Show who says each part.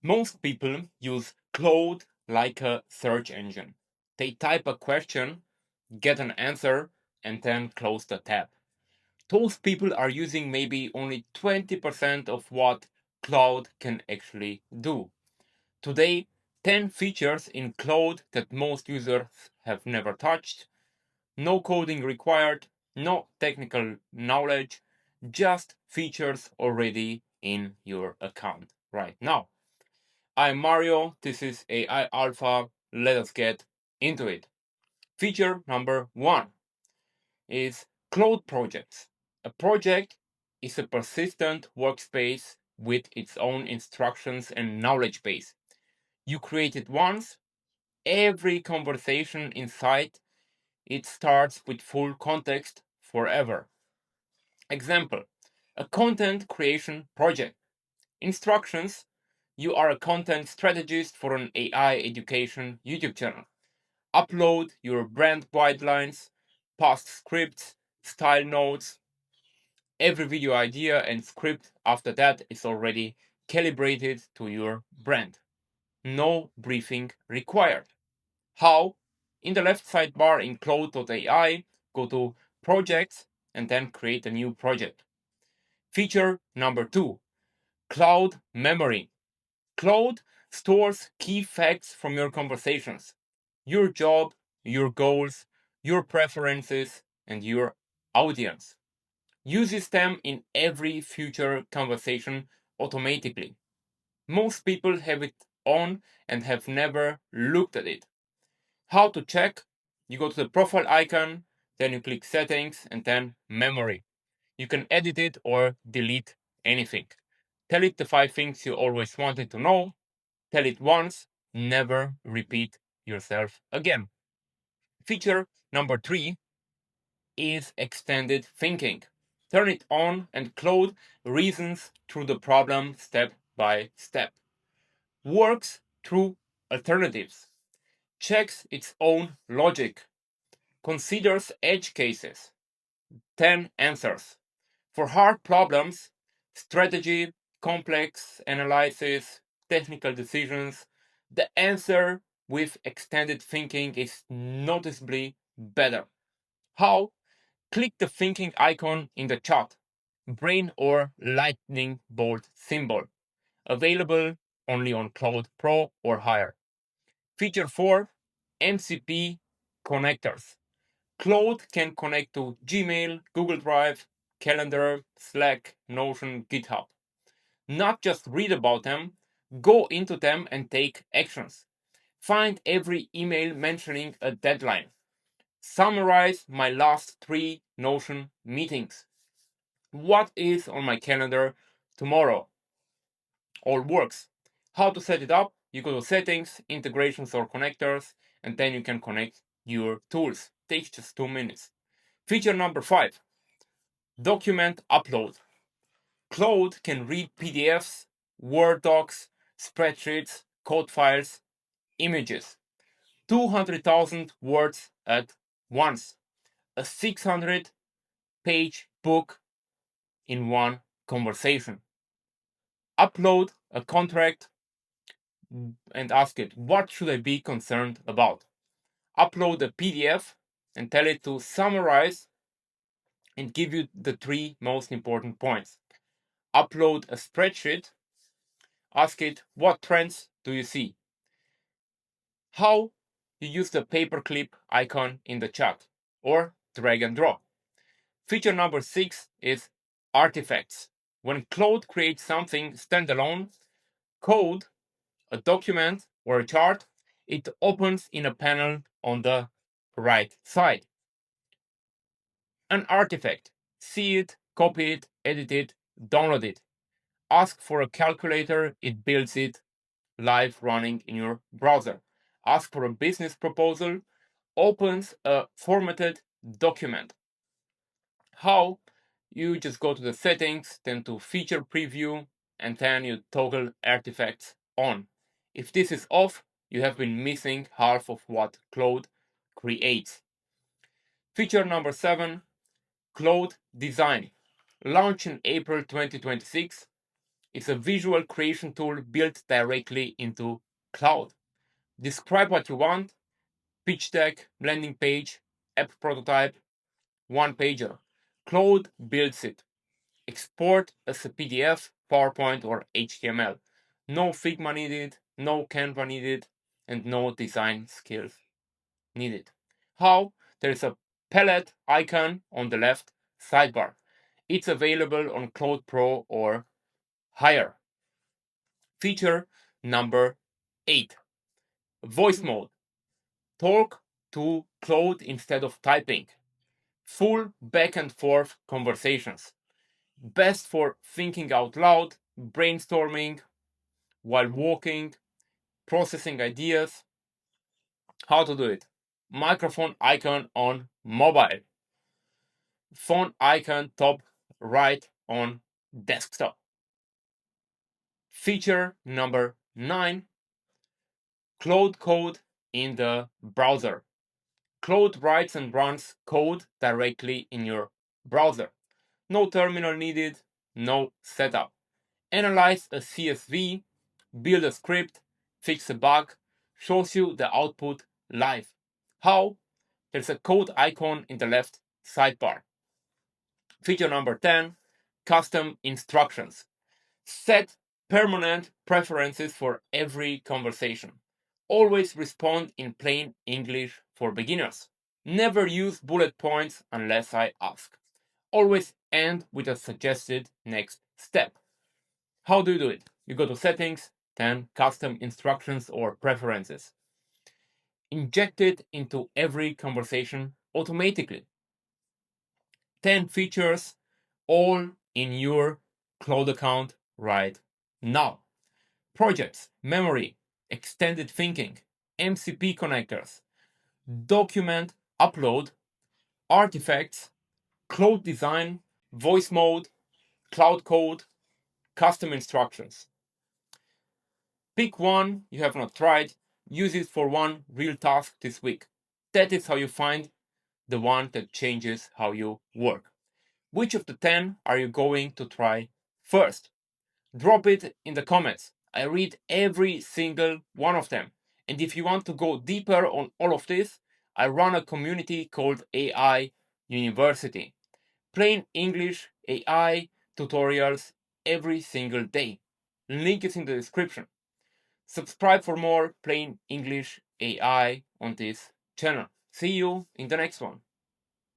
Speaker 1: Most people use Claude like a search engine. They type a question, get an answer, and then close the tab. Those people are using maybe only 20% of what Claude can actually do. Today, 10 features in Claude that most users have never touched. No coding required, no technical knowledge, just features already in your account right now. I'm Mario, this is AI Alpha, let us get into it. Feature number 1 is Claude Projects. A project is a persistent workspace with its own instructions and knowledge base. You create it once, every conversation inside it starts with full context forever. Example, a content creation project. Instructions, you are a content strategist for an AI education YouTube channel. Upload your brand guidelines, past scripts, style notes. Every video idea and script after that is already calibrated to your brand. No briefing required. How? In the left sidebar in Claude.ai, go to Projects and then create a new project. Feature number 2, Cloud Memory. Claude stores key facts from your conversations, your job, your goals, your preferences, and your audience. Uses them in every future conversation automatically. Most people have it on and have never looked at it. How to check? You go to the profile icon, then you click settings and then memory. You can edit it or delete anything. Tell it the 5 things you always wanted to know. Tell it once, never repeat yourself again. Feature number 3 is extended thinking. Turn it on and Claude reasons through the problem step by step. Works through alternatives. Checks its own logic. Considers edge cases. 10 answers. For hard problems, strategy, complex analysis, technical decisions, the answer with extended thinking is noticeably better. How? Click the thinking icon in the chat. Brain or lightning bolt symbol. Available only on Claude Pro or higher. Feature 4, MCP Connectors. Claude can connect to Gmail, Google Drive, Calendar, Slack, Notion, GitHub. Not just read about them, go into them and take actions. Find every email mentioning a deadline. Summarize my last 3 Notion meetings. What is on my calendar tomorrow? All works. How to set it up? You go to settings, integrations or connectors, and then you can connect your tools. Takes just 2 minutes. Feature number 5, document upload. Claude can read PDFs, Word docs, spreadsheets, code files, images. 200,000 words at once. A 600-page book in one conversation. Upload a contract and ask it, what should I be concerned about? Upload a PDF and tell it to summarize and give you the 3 most important points. Upload a spreadsheet, ask it, what trends do you see? How? You use the paperclip icon in the chat or drag and drop. Feature number 6 is artifacts. When Claude creates something standalone, code, a document, or a chart, it opens in a panel on the right side. An artifact. See it, copy it, edit it, download it. Ask for a calculator, it builds it live running in your browser. Ask for a business proposal, opens a formatted document. How? You just go to the settings, then to feature preview, and then you toggle artifacts on. If this is off, you have been missing half of what Claude creates. Feature number 7, Claude Design. Launched in April 2026, is a visual creation tool built directly into Claude. Describe what you want: pitch deck, landing page, app prototype, one pager. Claude builds it. Export as a PDF, PowerPoint, or HTML. No Figma needed, no Canva needed, and no design skills needed. How? There is a palette icon on the left sidebar. It's available on Claude Pro or higher. Feature number 8. Voice mode. Talk to Claude instead of typing. Full back and forth conversations. Best for thinking out loud, brainstorming while walking, processing ideas. How to do it? Microphone icon on mobile. Phone icon top right on desktop. Feature number 9. Claude Code in the browser. Claude writes and runs code directly in your browser. No terminal needed, no setup. Analyze a CSV, build a script, fix a bug, shows you the output live. How? There's a code icon in the left sidebar. Feature number 10, custom instructions. Set permanent preferences for every conversation. Always respond in plain English for beginners. Never use bullet points unless I ask. Always end with a suggested next step. How do you do it? You go to settings, then custom instructions or preferences. Inject it into every conversation automatically. 10 features all in your Claude account right now. Projects, memory, extended thinking, MCP connectors, document upload, artifacts, Claude Design, voice mode, Claude Code, custom instructions. Pick one you have not tried, use it for one real task this week. That is how you find the one that changes how you work. Which of the 10 are you going to try first? Drop it in the comments. I read every single one of them. And if you want to go deeper on all of this, I run a community called AI University. Plain English AI tutorials every single day. Link is in the description. Subscribe for more plain English AI on this channel. See you in the next one.